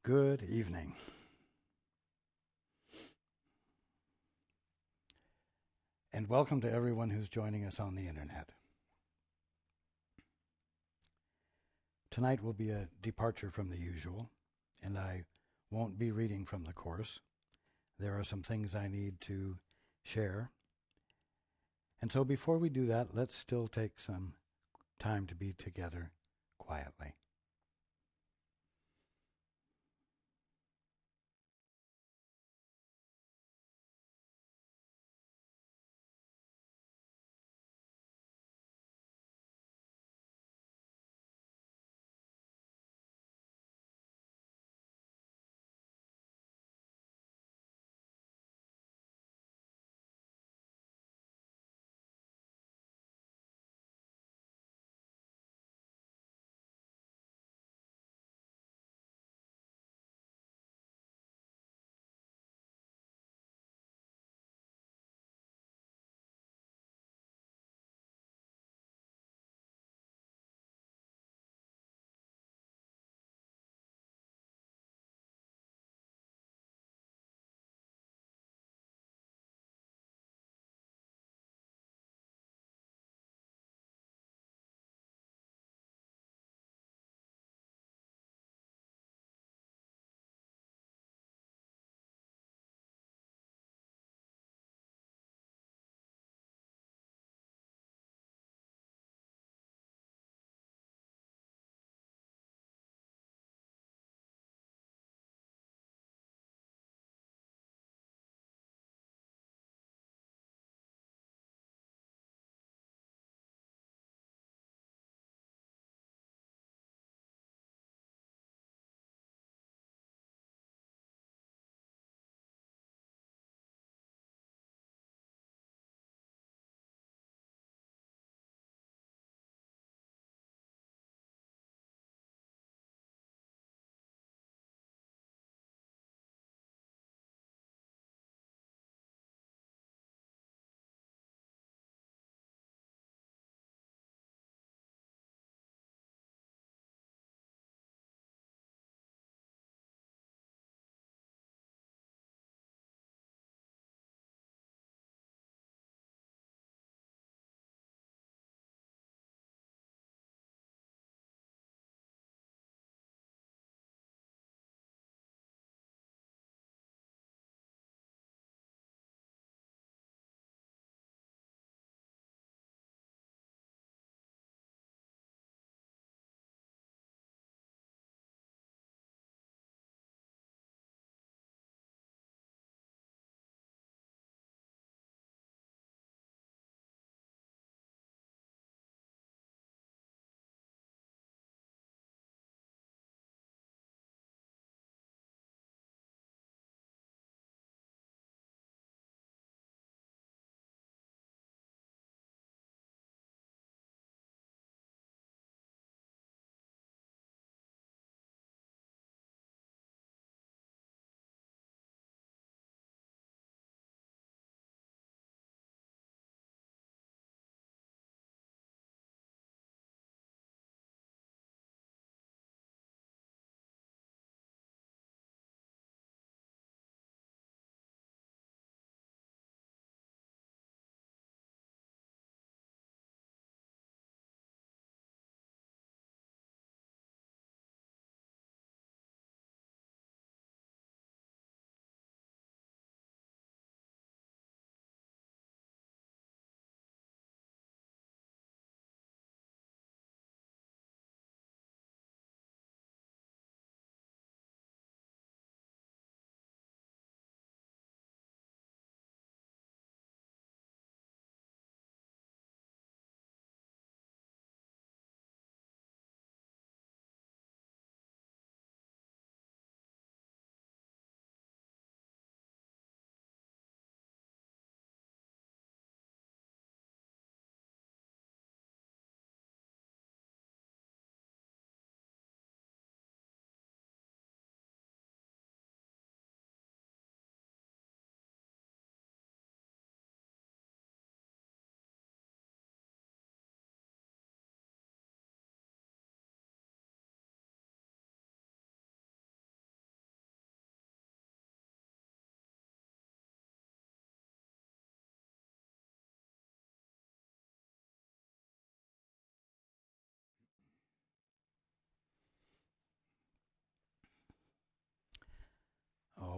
Good evening. And welcome to everyone who's joining us on the internet. Tonight will be a departure from the usual, and I won't be reading from the course. There are some things I need to share. And so before we do that, let's still take some time to be together quietly.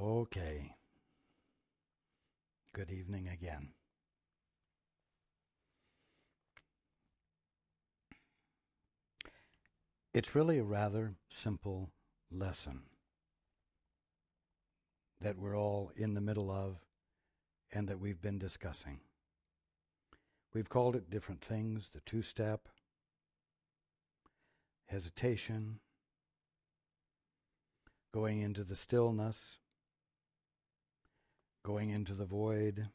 Okay. Good evening again. It's really a rather simple lesson that we're all in the middle of and that we've been discussing. We've called it different things: the two-step, hesitation, going into the stillness, going into the void,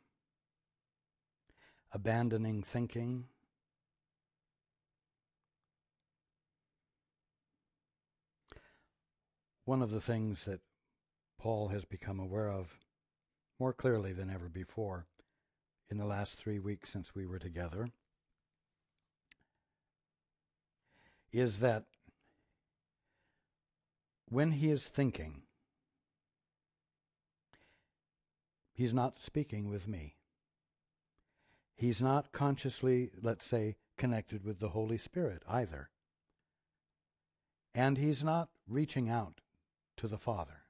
abandoning thinking. One of the things that Paul has become aware of more clearly than ever before in the last 3 weeks since we were together is that when he is thinking, he's not speaking with me. He's not consciously, let's say, connected with the Holy Spirit either. And he's not reaching out to the Father.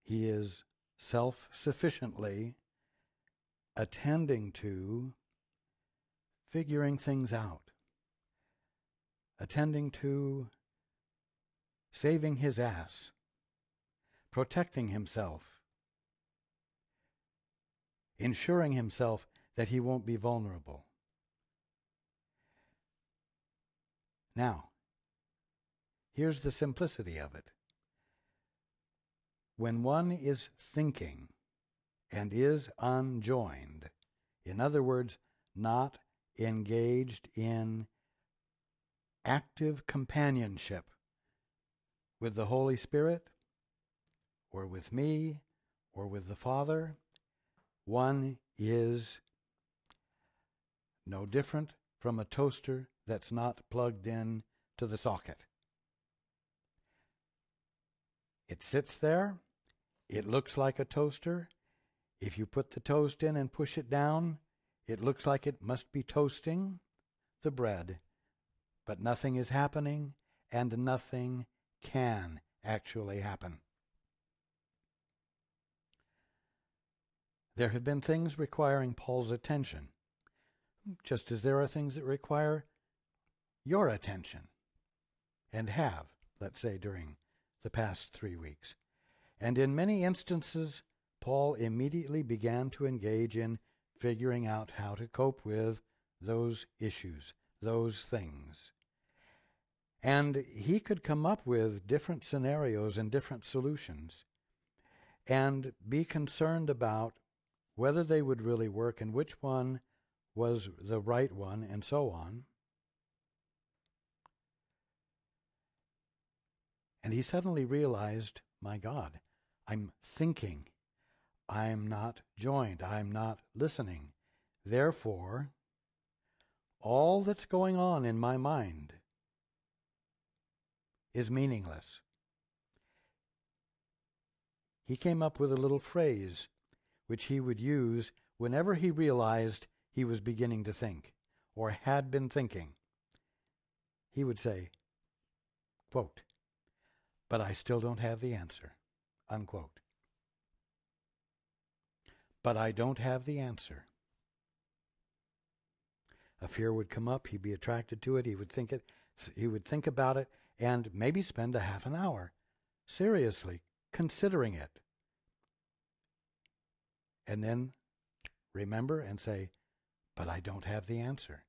He is self-sufficiently attending to figuring things out, attending to saving his ass, protecting himself, ensuring himself that he won't be vulnerable. Now, here's the simplicity of it. When one is thinking and is unjoined, in other words, not engaged in active companionship with the Holy Spirit, or with me, or with the Father, one is no different from a toaster that's not plugged in to the socket. It sits there. It looks like a toaster. If you put the toast in and push it down, it looks like it must be toasting the bread, but nothing is happening, and nothing can actually happen. There have been things requiring Paul's attention, just as there are things that require your attention, and have, let's say, during the past 3 weeks. And in many instances, Paul immediately began to engage in figuring out how to cope with those issues, those things. And he could come up with different scenarios and different solutions and be concerned about whether they would really work and which one was the right one and so on. And he suddenly realized, my God, I'm thinking. I'm not joined. I'm not listening. Therefore, all that's going on in my mind is meaningless. He came up with a little phrase which he would use whenever he realized he was beginning to think or had been thinking. He would say, quote, "But I still don't have the answer," unquote. But I don't have the answer. A fear would come up, he'd be attracted to it, he would think about it, and maybe spend a half an hour seriously considering it. And then remember and say, but I don't have the answer.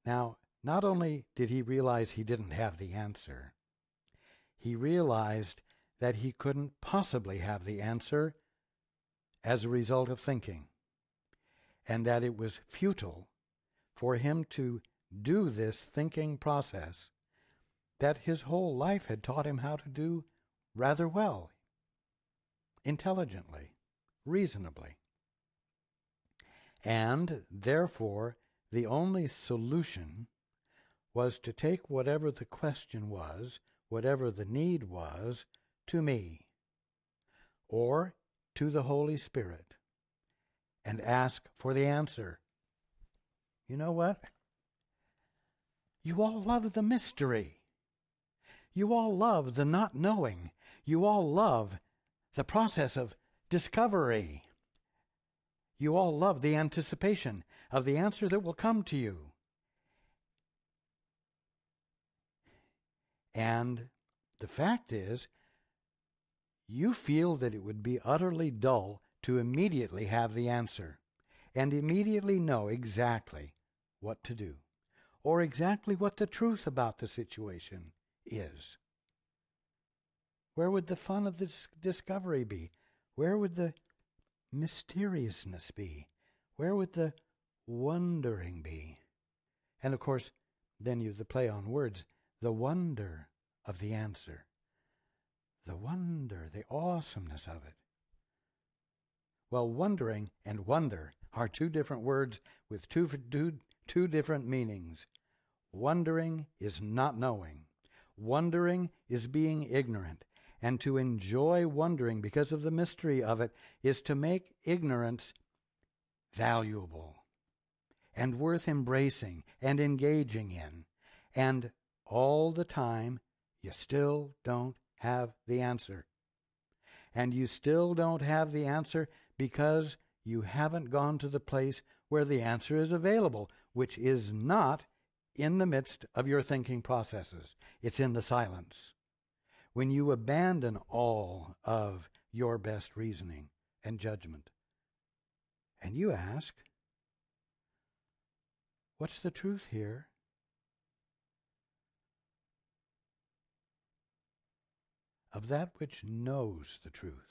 Now, not only did he realize he didn't have the answer, he realized that he couldn't possibly have the answer as a result of thinking, and that it was futile for him to do this thinking process that his whole life had taught him how to do rather well, intelligently, reasonably. And therefore, the only solution was to take whatever the question was, whatever the need was, to me, or to the Holy Spirit, and ask for the answer. You know what? You all love the mystery. You all love the not knowing. You all love the process of discovery. You all love the anticipation of the answer that will come to you. And the fact is, you feel that it would be utterly dull to immediately have the answer and immediately know exactly what to do or exactly what the truth about the situation is. Where would the fun of this discovery be? Where would the mysteriousness be? Where would the wondering be? And of course, then you have the play on words, the wonder of the answer. The wonder, the awesomeness of it. Well, wondering and wonder are two different words with two different meanings. Wondering is not knowing. Wondering is being ignorant. And to enjoy wondering because of the mystery of it is to make ignorance valuable and worth embracing and engaging in. And all the time, you still don't have the answer. And you still don't have the answer because you haven't gone to the place where the answer is available, which is not in the midst of your thinking processes. It's in the silence. When you abandon all of your best reasoning and judgment, and you ask, what's the truth here? Of that which knows the truth,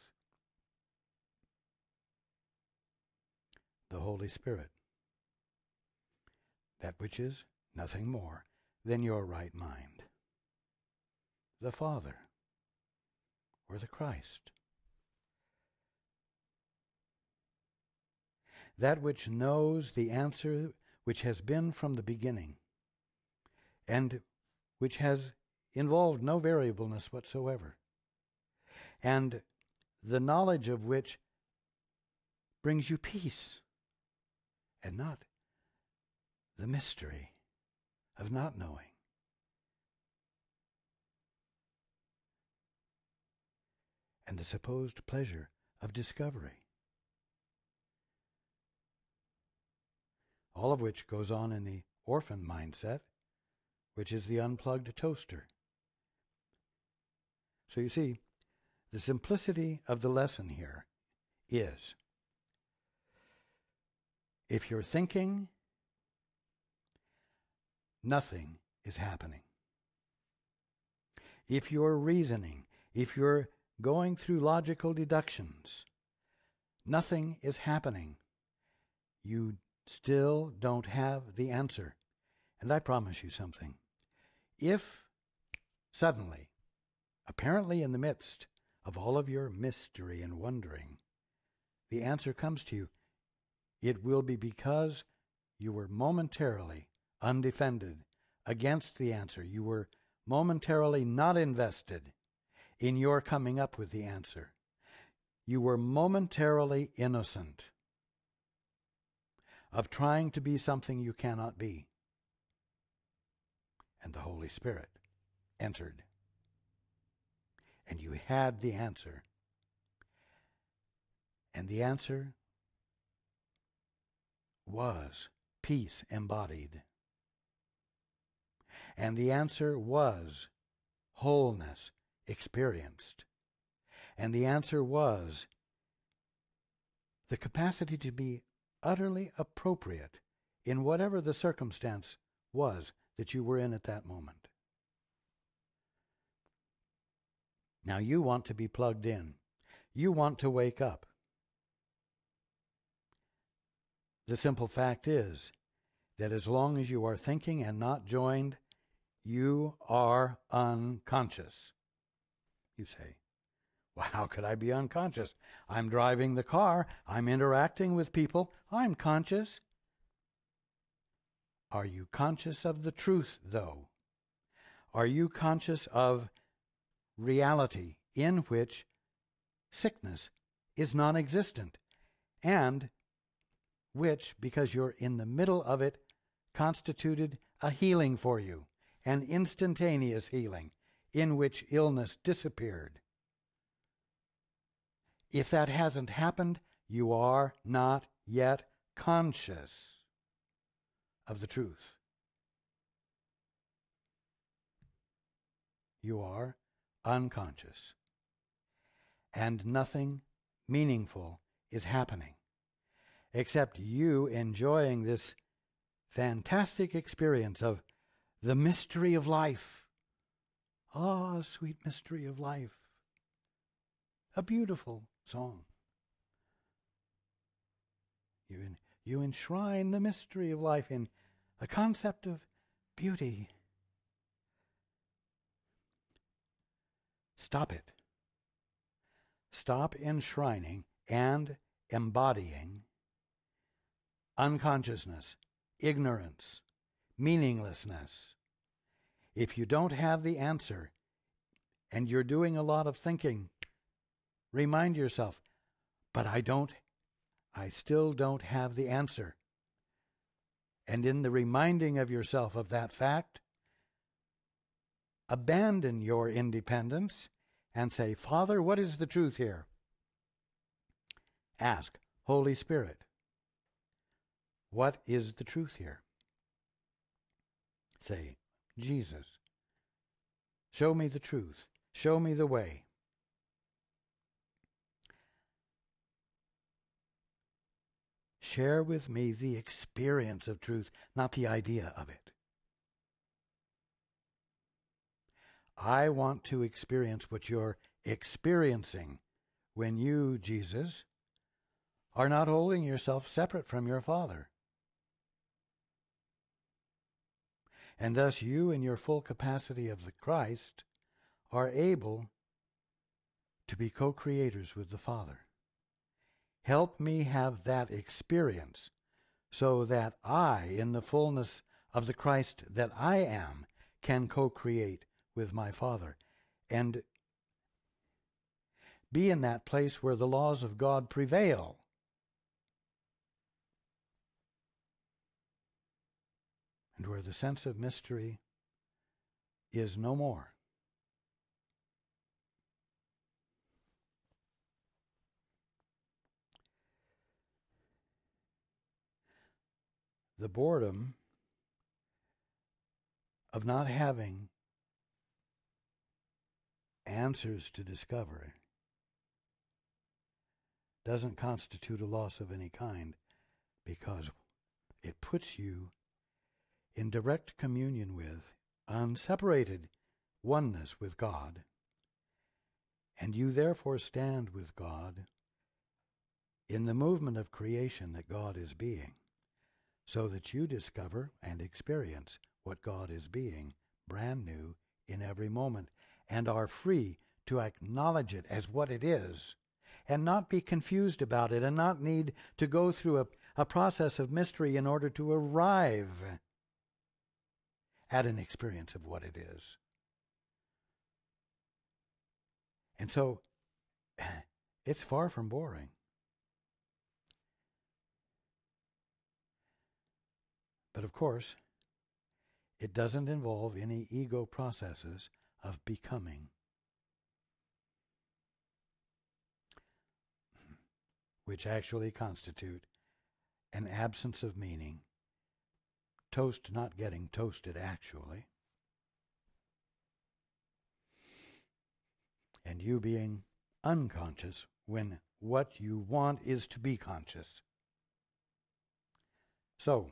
the Holy Spirit, that which is nothing more than your right mind, the Father, or the Christ. That which knows the answer which has been from the beginning and which has involved no variableness whatsoever, and the knowledge of which brings you peace and not the mystery of not knowing. And the supposed pleasure of discovery. All of which goes on in the orphan mindset, which is the unplugged toaster. So you see, the simplicity of the lesson here is, if you're thinking, nothing is happening. If you're reasoning, if you're going through logical deductions, nothing is happening. You still don't have the answer. And I promise you something. If suddenly, apparently in the midst of all of your mystery and wondering, the answer comes to you, it will be because you were momentarily undefended against the answer. You were momentarily not invested in your coming up with the answer. You were momentarily innocent of trying to be something you cannot be. And the Holy Spirit entered. And you had the answer. And the answer was peace embodied. And the answer was wholeness experienced. And the answer was the capacity to be utterly appropriate in whatever the circumstance was that you were in at that moment. Now you want to be plugged in. You want to wake up. The simple fact is that as long as you are thinking and not joined, you are unconscious. You say, well, how could I be unconscious? I'm driving the car. I'm interacting with people. I'm conscious. Are you conscious of the truth, though? Are you conscious of reality in which sickness is non-existent, and which, because you're in the middle of it, constituted a healing for you, an instantaneous healing in which illness disappeared? If that hasn't happened, you are not yet conscious of the truth. You are unconscious. And nothing meaningful is happening except you enjoying this fantastic experience of the mystery of life. Ah, sweet mystery of life. A beautiful song. You enshrine the mystery of life in a concept of beauty. Stop it. Stop enshrining and embodying unconsciousness, ignorance, meaninglessness. If you don't have the answer and you're doing a lot of thinking, remind yourself, but I still don't have the answer. And in the reminding of yourself of that fact, abandon your independence and say, Father, what is the truth here? Ask, Holy Spirit, what is the truth here? Say, Jesus, show me the truth. Show me the way. Share with me the experience of truth, not the idea of it. I want to experience what you're experiencing when you, Jesus, are not holding yourself separate from your Father. And thus you, in your full capacity of the Christ, are able to be co-creators with the Father. Help me have that experience so that I, in the fullness of the Christ that I am, can co-create with my Father and be in that place where the laws of God prevail. And where the sense of mystery is no more. The boredom of not having answers to discover doesn't constitute a loss of any kind, because it puts you in direct communion with, unseparated oneness with God, and you therefore stand with God in the movement of creation that God is being, so that you discover and experience what God is being, brand new in every moment, and are free to acknowledge it as what it is, and not be confused about it, and not need to go through a process of mystery in order to arrive at an experience of what it is. And so, it's far from boring. But of course, it doesn't involve any ego processes of becoming, which actually constitute an absence of meaning, toast not getting toasted actually, and you being unconscious when what you want is to be conscious. So,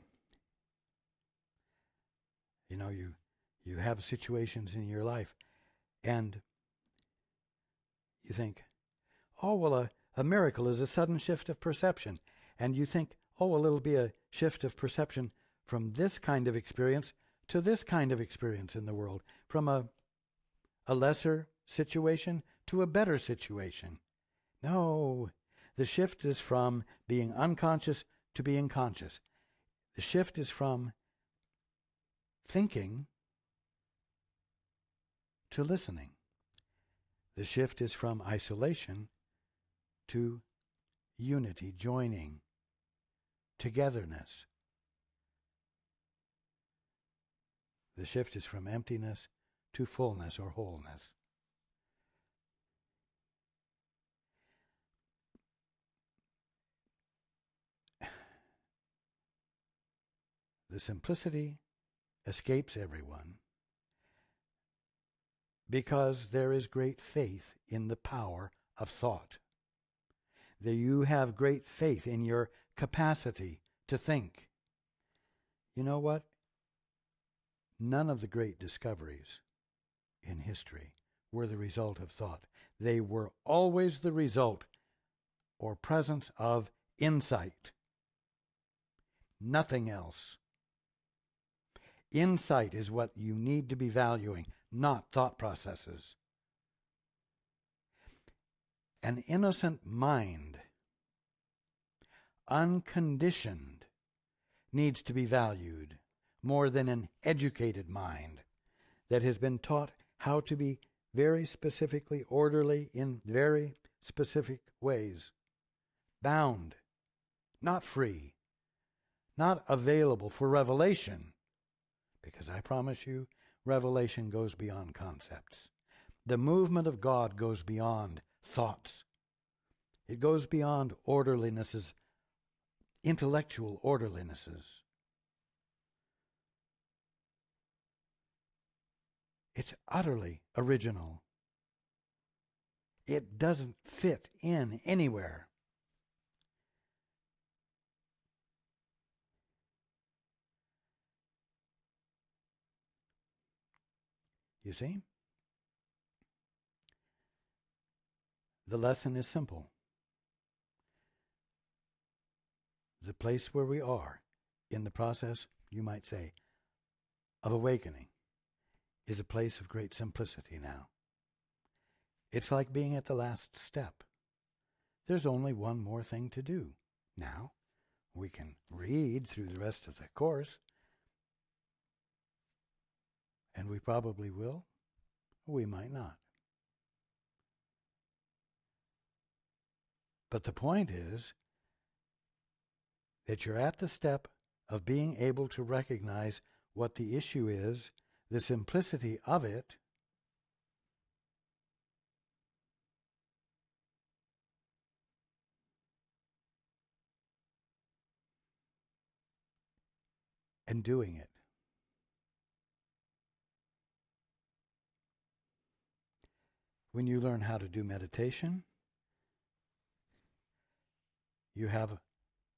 you have situations in your life, and you think, oh, well, a miracle is a sudden shift of perception. And you think, oh, well, it'll be a shift of perception from this kind of experience to this kind of experience in the world, from a lesser situation to a better situation. No, the shift is from being unconscious to being conscious. The shift is from thinking to listening. The shift is from isolation to unity, joining, togetherness. The shift is from emptiness to fullness or wholeness. The simplicity escapes everyone because there is great faith in the power of thought. That you have great faith in your capacity to think. You know what? None of the great discoveries in history were the result of thought. They were always the result or presence of insight. Nothing else. Insight is what you need to be valuing, not thought processes. An innocent mind, unconditioned, needs to be valued more than an educated mind that has been taught how to be very specifically orderly in very specific ways. Bound, not free, not available for revelation, because I promise you, revelation goes beyond concepts. The movement of God goes beyond thoughts. It goes beyond orderlinesses, intellectual orderlinesses. It's utterly original. It doesn't fit in anywhere. You see? The lesson is simple. The place where we are in the process, you might say, of awakening is a place of great simplicity now. It's like being at the last step. There's only one more thing to do. Now, we can read through the rest of the course, and we probably will, or we might not. But the point is that you're at the step of being able to recognize what the issue is, the simplicity of it, and doing it. When you learn how to do meditation, you have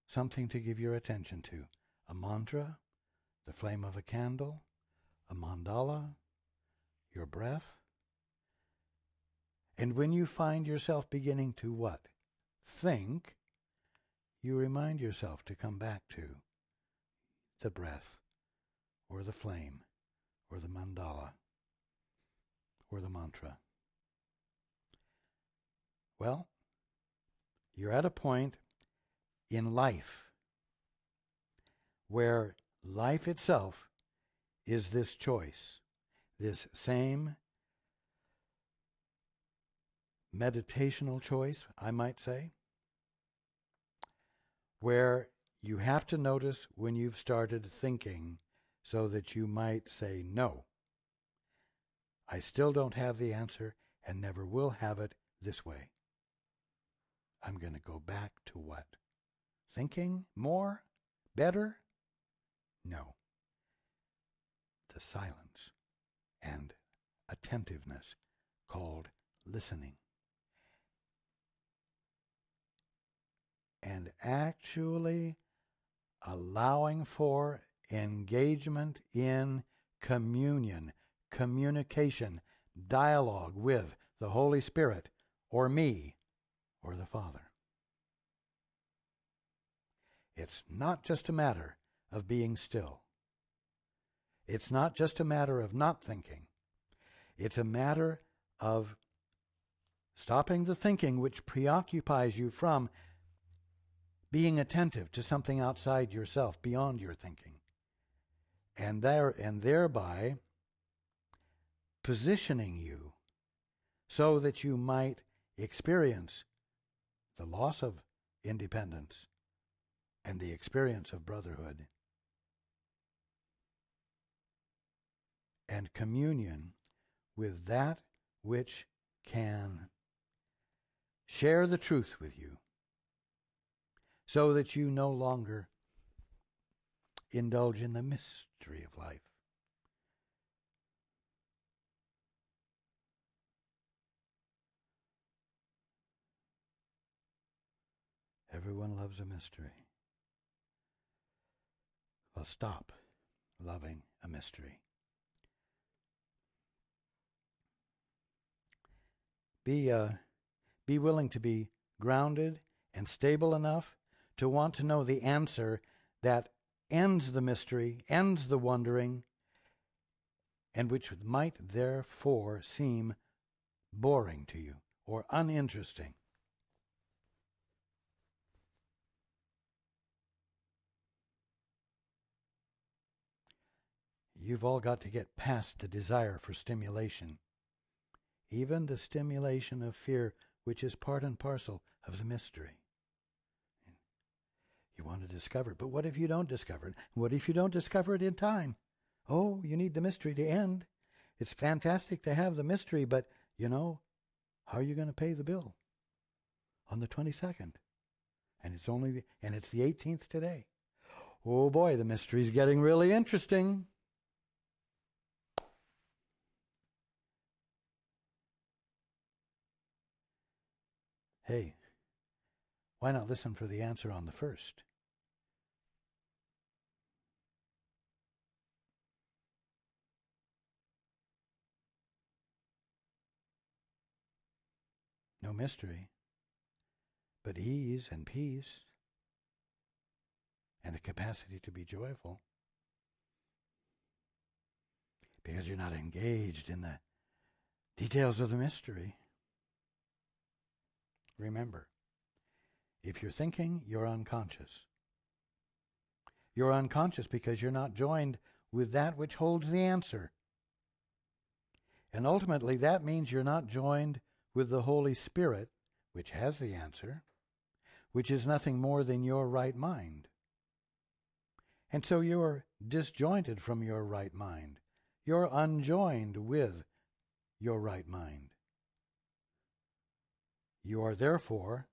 something to give your attention to. A mantra, the flame of a candle, a mandala, your breath. And when you find yourself beginning to what? Think, you remind yourself to come back to the breath, or the flame, or the mandala, or the mantra. Well, you're at a point in life where life itself is this choice, this same meditational choice, I might say, where you have to notice when you've started thinking so that you might say, no, I still don't have the answer and never will have it this way. I'm going to go back to what? Thinking more? Better? No. The silence and attentiveness called listening. And actually allowing for engagement in communion, communication, dialogue with the Holy Spirit, or me, or the Father. It's not just a matter of being still. It's not just a matter of not thinking. It's a matter of stopping the thinking which preoccupies you from being attentive to something outside yourself, beyond your thinking, and thereby positioning you so that you might experience the loss of independence and the experience of brotherhood and communion with that which can share the truth with you, so that you no longer indulge in the mystery of life. Everyone loves a mystery. Well, stop loving a mystery. Be willing to be grounded and stable enough to want to know the answer that ends the mystery, ends the wondering, and which might therefore seem boring to you or uninteresting. You've all got to get past the desire for stimulation, even the stimulation of fear, which is part and parcel of the mystery. You want to discover it, but what if you don't discover it? What if you don't discover it in time? Oh, you need the mystery to end. It's fantastic to have the mystery, but, how are you going to pay the bill on the 22nd? And it's the 18th today. Oh boy, the mystery's getting really interesting. Hey, why not listen for the answer on the 1st? No mystery, but ease and peace and the capacity to be joyful, because you're not engaged in the details of the mystery. Remember, if you're thinking, you're unconscious. You're unconscious because you're not joined with that which holds the answer. And ultimately, that means you're not joined with the Holy Spirit, which has the answer, which is nothing more than your right mind. And so you're disjointed from your right mind. You're unjoined with your right mind. You are therefore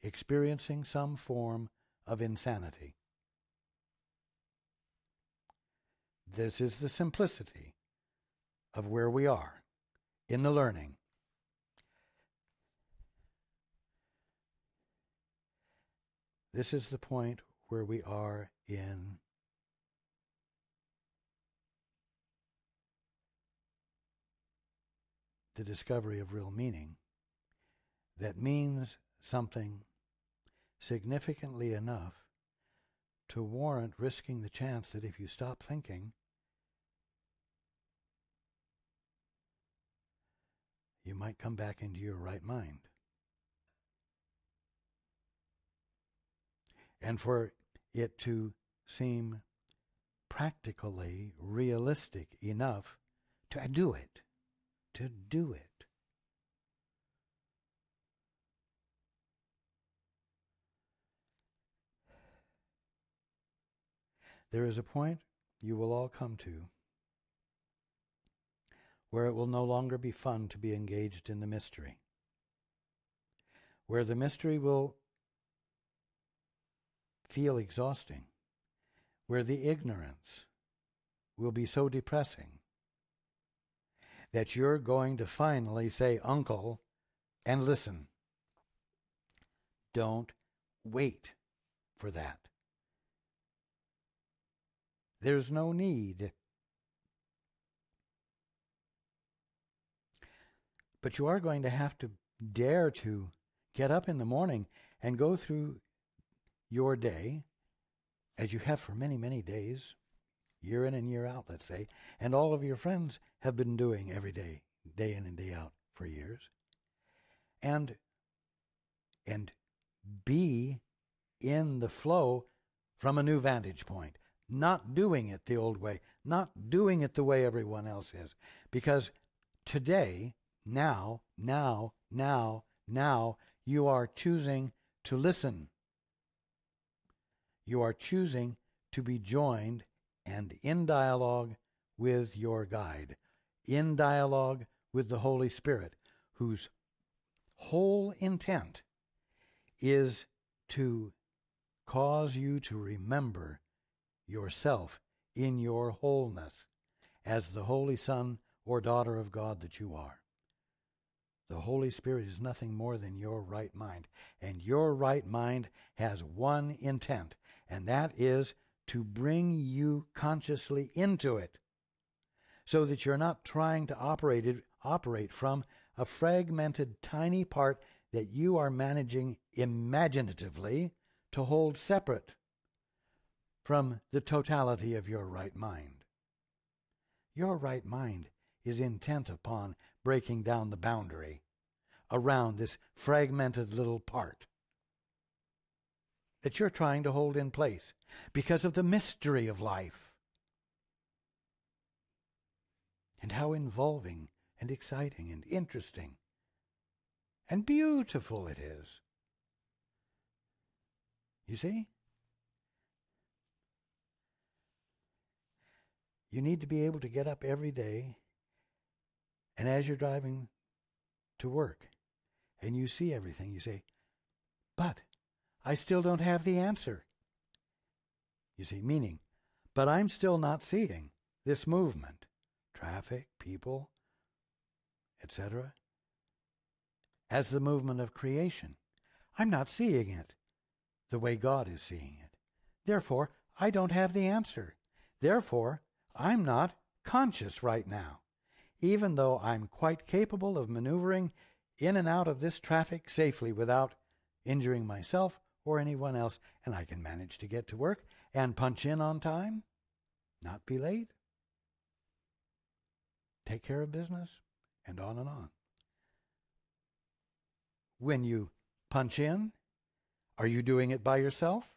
experiencing some form of insanity. This is the simplicity of where we are in the learning. This is the point where we are in the discovery of real meaning that means something significantly enough to warrant risking the chance that if you stop thinking, you might come back into your right mind. And for it to seem practically realistic enough to do it. There is a point you will all come to where it will no longer be fun to be engaged in the mystery, where the mystery will feel exhausting, where the ignorance will be so depressing that you're going to finally say, "Uncle," and listen. Don't wait for that. There's no need. But you are going to have to dare to get up in the morning and go through your day, as you have for many, many days, year in and year out, let's say, and all of your friends have been doing every day, day in and day out for years, and be in the flow from a new vantage point, not doing it the old way, not doing it the way everyone else is, because today, now, you are choosing to listen. You are choosing to be joined and in dialogue with your guide, in dialogue with the Holy Spirit, whose whole intent is to cause you to remember yourself in your wholeness as the holy son or daughter of God that you are. The Holy Spirit is nothing more than your right mind. And your right mind has one intent, and that is to bring you consciously into it, so that you're not trying to operate from a fragmented tiny part that you are managing imaginatively to hold separate from the totality of your right mind. Your right mind is intent upon breaking down the boundary around this fragmented little part that you're trying to hold in place because of the mystery of life and how involving and exciting and interesting and beautiful it is. You see? You need to be able to get up every day, and as you're driving to work and you see everything, you say, but I still don't have the answer. You see, meaning, but I'm still not seeing this movement, traffic, people, etc., as the movement of creation. I'm not seeing it the way God is seeing it. Therefore, I don't have the answer. Therefore, I'm not conscious right now, even though I'm quite capable of maneuvering in and out of this traffic safely without injuring myself or anyone else, and I can manage to get to work and punch in on time, not be late, take care of business, and on and on. When you punch in, are you doing it by yourself?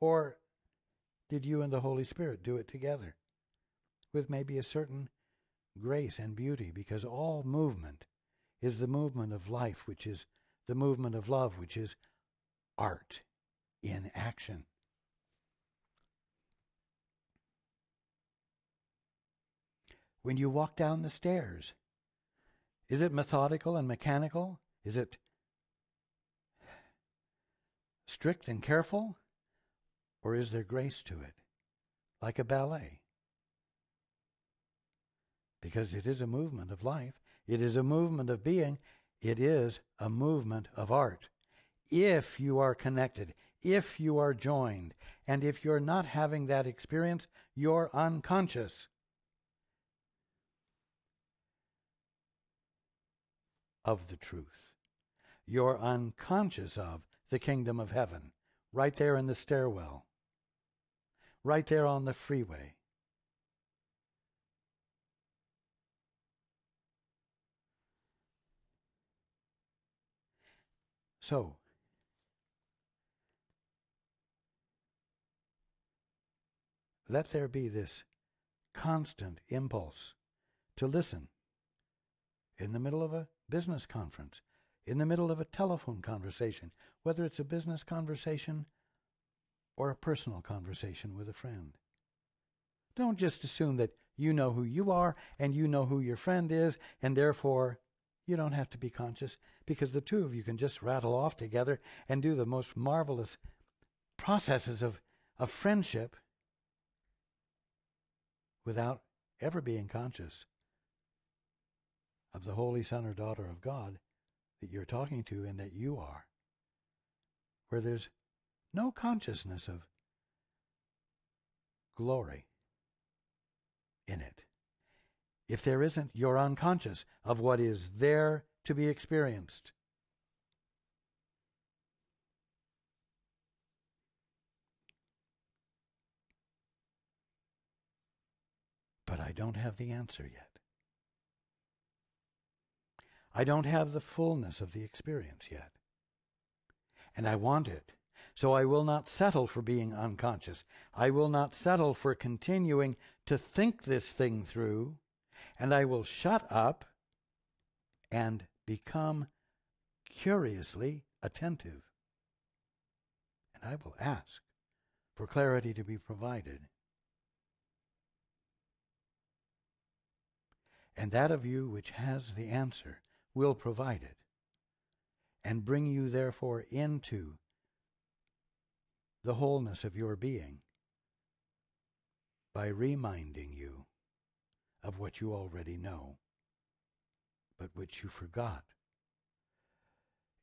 Or did you and the Holy Spirit do it together with maybe a certain grace and beauty? Because all movement is the movement of life, which is the movement of love, which is art in action. When you walk down the stairs, is it methodical and mechanical? Is it strict and careful? Or is there grace to it, like a ballet? Because it is a movement of life. It is a movement of being. It is a movement of art. If you are connected, if you are joined, and if you're not having that experience, you're unconscious of the truth. You're unconscious of the kingdom of heaven, right there in the stairwell, right there on the freeway. So, let there be this constant impulse to listen in the middle of a business conference, in the middle of a telephone conversation, whether it's a business conversation or a personal conversation with a friend. Don't just assume that you know who you are and you know who your friend is, and therefore you don't have to be conscious, because the two of you can just rattle off together and do the most marvelous processes of friendship without ever being conscious of the Holy Son or Daughter of God that you're talking to and that you are, where there's no consciousness of glory in it. If there isn't, you're unconscious of what is there to be experienced. But I don't have the answer yet. I don't have the fullness of the experience yet. And I want it. So I will not settle for being unconscious. I will not settle for continuing to think this thing through. And I will shut up and become curiously attentive. And I will ask for clarity to be provided. And that of you which has the answer will provide it, and bring you therefore into the wholeness of your being by reminding you of what you already know, but which you forgot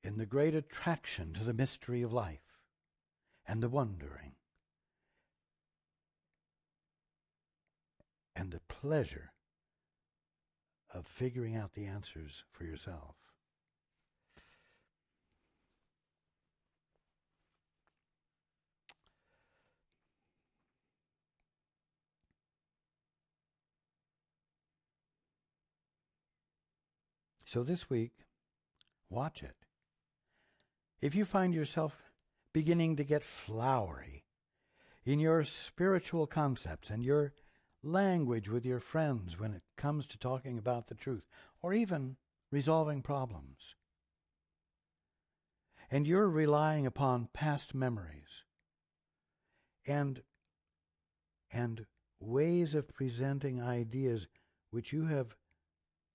in the great attraction to the mystery of life and the wondering and the pleasure of figuring out the answers for yourself. So this week, watch it. If you find yourself beginning to get flowery in your spiritual concepts and your language with your friends when it comes to talking about the truth, or even resolving problems, and you're relying upon past memories and ways of presenting ideas which you have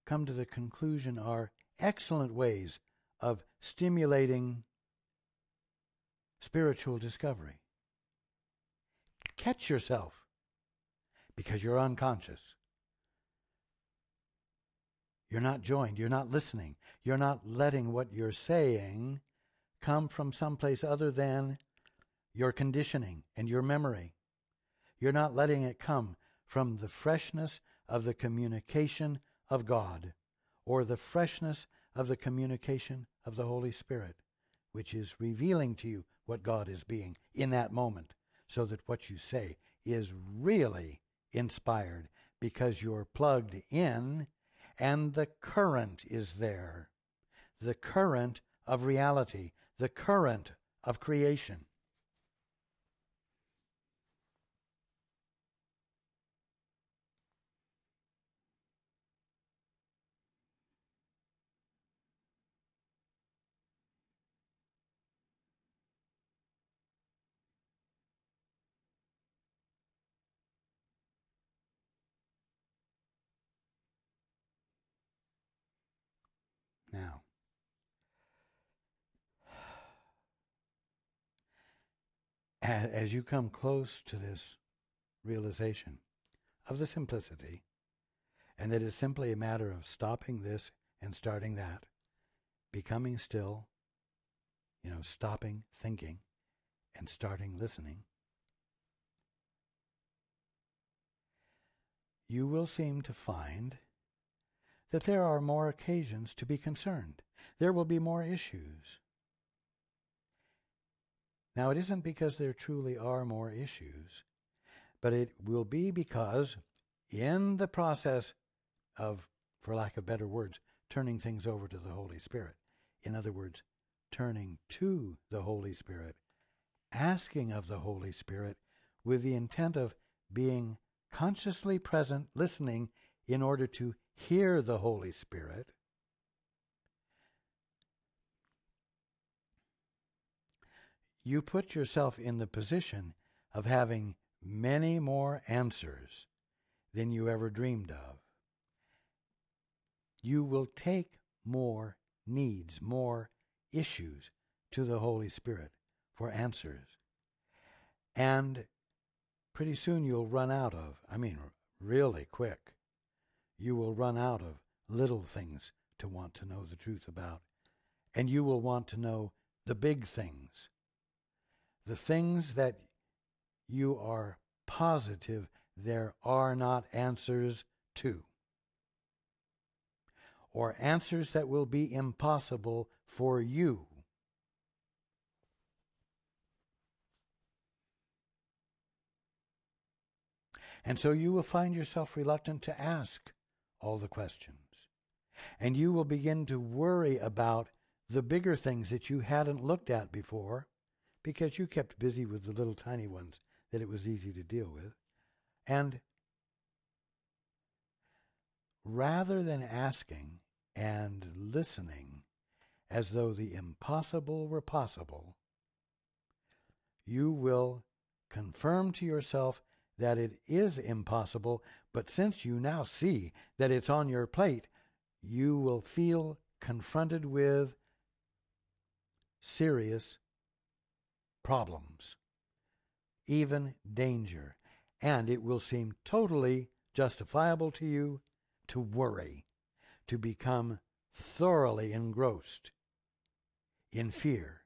come to the conclusion are excellent ways of stimulating spiritual discovery. Catch yourself, because you're unconscious. You're not joined. You're not listening. You're not letting what you're saying come from someplace other than your conditioning and your memory. You're not letting it come from the freshness of the communication of God, or the freshness of the communication of the Holy Spirit, which is revealing to you what God is being in that moment, so that what you say is really inspired because you're plugged in and the current is there. The current of reality, the current of creation. Now, as you come close to this realization of the simplicity, and that it's simply a matter of stopping this and starting that, becoming still, stopping thinking and starting listening, you will seem to find that there are more occasions to be concerned. There will be more issues. Now, it isn't because there truly are more issues, but it will be because in the process of, for lack of better words, turning things over to the Holy Spirit, in other words, turning to the Holy Spirit, asking of the Holy Spirit with the intent of being consciously present, listening in order to hear the Holy Spirit, you put yourself in the position of having many more answers than you ever dreamed of. You will take more needs, more issues to the Holy Spirit for answers. And pretty soon you'll run out of, really quick, you will run out of little things to want to know the truth about. And you will want to know the big things. The things that you are positive there are not answers to. Or answers that will be impossible for you. And so you will find yourself reluctant to ask all the questions. And you will begin to worry about the bigger things that you hadn't looked at before, because you kept busy with the little tiny ones that it was easy to deal with. And rather than asking and listening as though the impossible were possible, you will confirm to yourself that it is impossible, but since you now see that it's on your plate, you will feel confronted with serious problems even danger. And it will seem totally justifiable to you to worry, to become thoroughly engrossed in fear,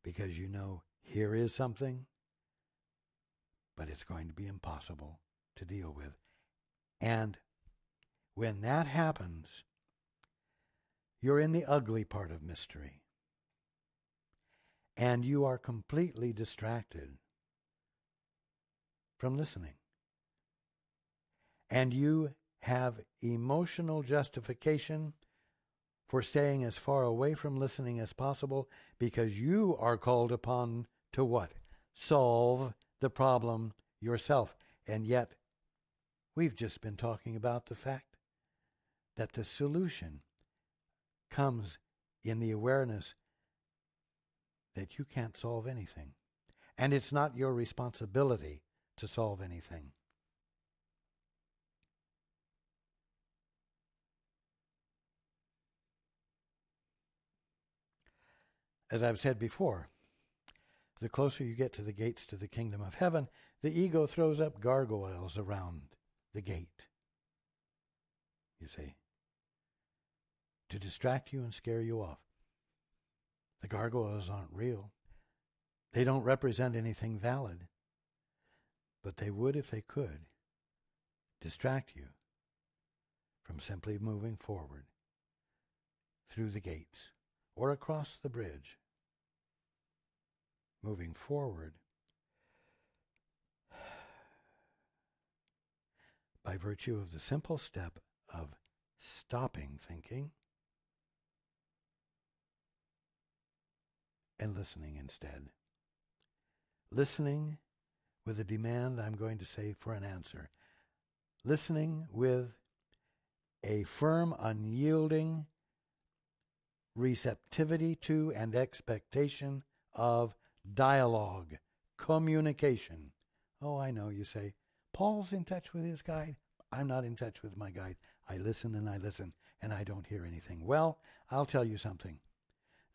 because you know here is something, but it's going to be impossible to deal with. And when that happens, you're in the ugly part of mystery, and you are completely distracted from listening. And you have emotional justification for staying as far away from listening as possible, because you are called upon to what? Solve the problem yourself. And yet, we've just been talking about the fact that the solution comes in the awareness that you can't solve anything. And it's not your responsibility to solve anything. As I've said before, the closer you get to the gates to the kingdom of heaven, the ego throws up gargoyles around the gate, you see, to distract you and scare you off. The gargoyles aren't real. They don't represent anything valid, but they would, if they could, distract you from simply moving forward through the gates or across the bridge. Moving forward by virtue of the simple step of stopping thinking and listening instead. Listening with a demand, I'm going to say, for an answer. Listening with a firm, unyielding receptivity to and expectation of dialogue, communication. Oh, I know, you say, Paul's in touch with his guide. I'm not in touch with my guide. I listen, and I don't hear anything. Well, I'll tell you something.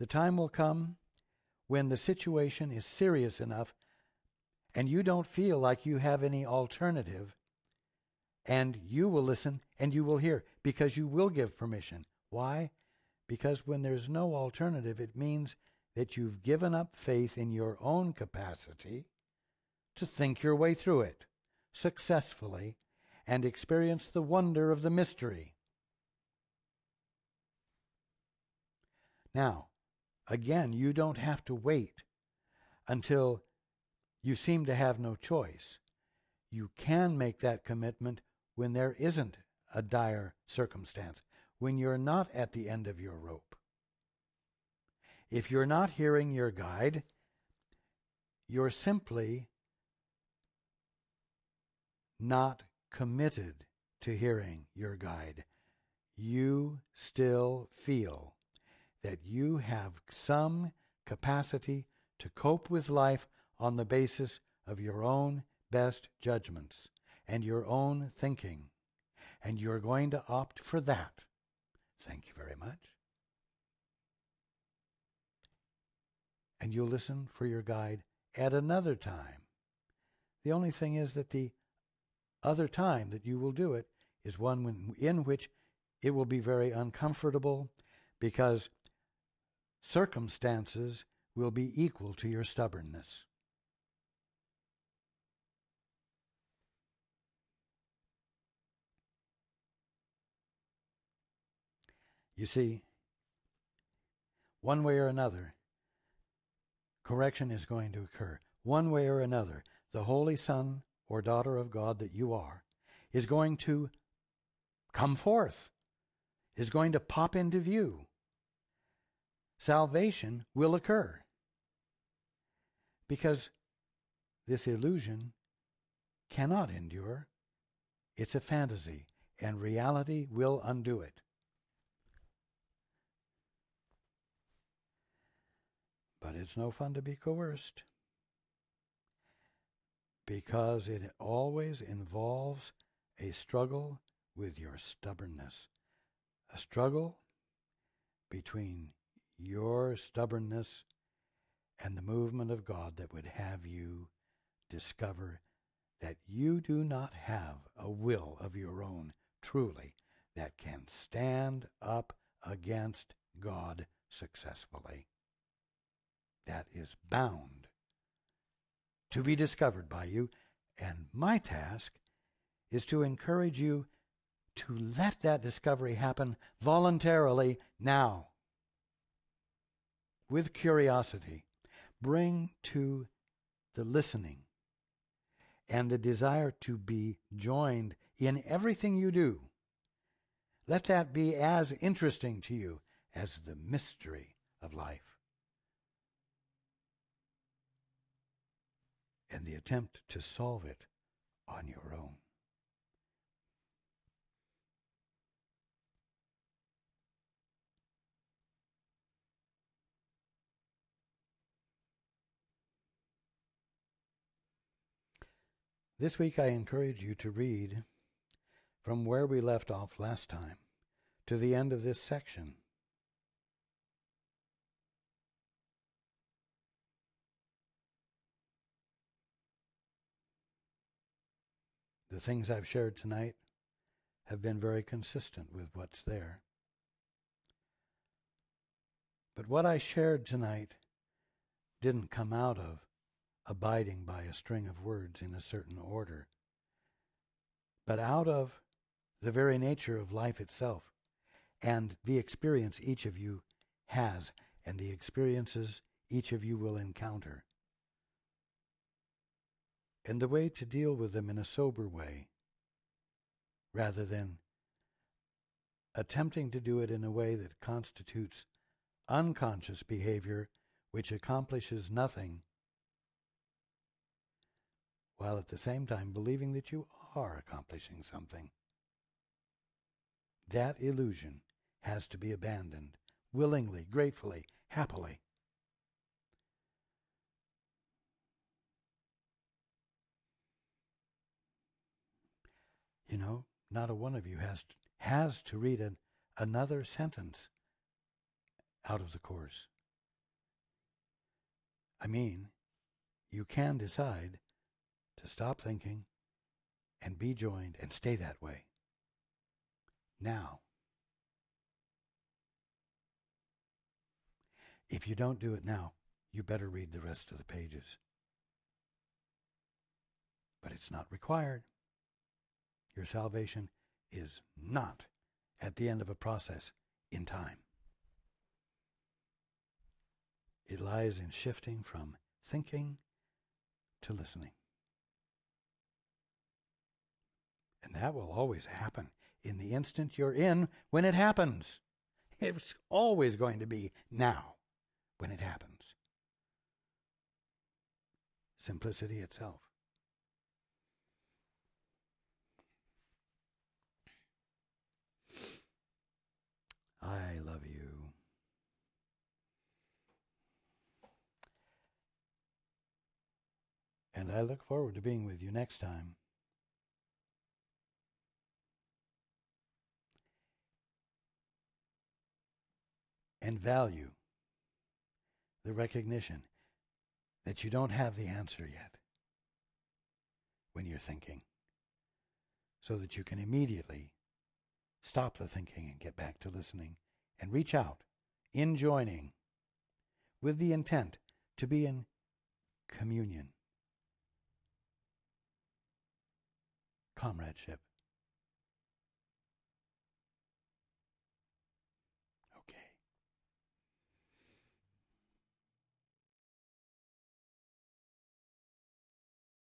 The time will come when the situation is serious enough and you don't feel like you have any alternative, and you will listen and you will hear, because you will give permission. Why? Because when there's no alternative, it means that you've given up faith in your own capacity to think your way through it successfully and experience the wonder of the mystery. Now, again, you don't have to wait until you seem to have no choice. You can make that commitment when there isn't a dire circumstance, when you're not at the end of your rope. If you're not hearing your guide, you're simply not committed to hearing your guide. You still feel that you have some capacity to cope with life on the basis of your own best judgments and your own thinking, and you're going to opt for that. Thank you very much. And you'll listen for your guide at another time. The only thing is that the other time that you will do it is one in which it will be very uncomfortable, because circumstances will be equal to your stubbornness. You see, one way or another, correction is going to occur. One way or another, the holy son or daughter of God that you are is going to come forth, is going to pop into view. Salvation will occur, because this illusion cannot endure. It's a fantasy, and reality will undo it. But it's no fun to be coerced, because it always involves a struggle with your stubbornness, a struggle between your stubbornness and the movement of God that would have you discover that you do not have a will of your own, truly, that can stand up against God successfully. That is bound to be discovered by you, and my task is to encourage you to let that discovery happen voluntarily now, with curiosity. Bring to the listening and the desire to be joined in everything you do. Let that be as interesting to you as the mystery of life. And the attempt to solve it on your own. This week I encourage you to read from where we left off last time to the end of this section. The things I've shared tonight have been very consistent with what's there. But what I shared tonight didn't come out of abiding by a string of words in a certain order, but out of the very nature of life itself and the experience each of you has and the experiences each of you will encounter, and the way to deal with them in a sober way, rather than attempting to do it in a way that constitutes unconscious behavior which accomplishes nothing, while at the same time believing that you are accomplishing something. That illusion has to be abandoned, willingly, gratefully, happily. You know, not a one of you has to read another sentence out of the course. I mean, you can decide to stop thinking and be joined and stay that way. Now, if you don't do it now, you better read the rest of the pages. But it's not required. Your salvation is not at the end of a process in time. It lies in shifting from thinking to listening. And that will always happen in the instant you're in when it happens. It's always going to be now when it happens. Simplicity itself. I love you. And I look forward to being with you next time. And value the recognition that you don't have the answer yet when you're thinking, so that you can immediately stop the thinking and get back to listening and reach out in joining with the intent to be in communion, comradeship,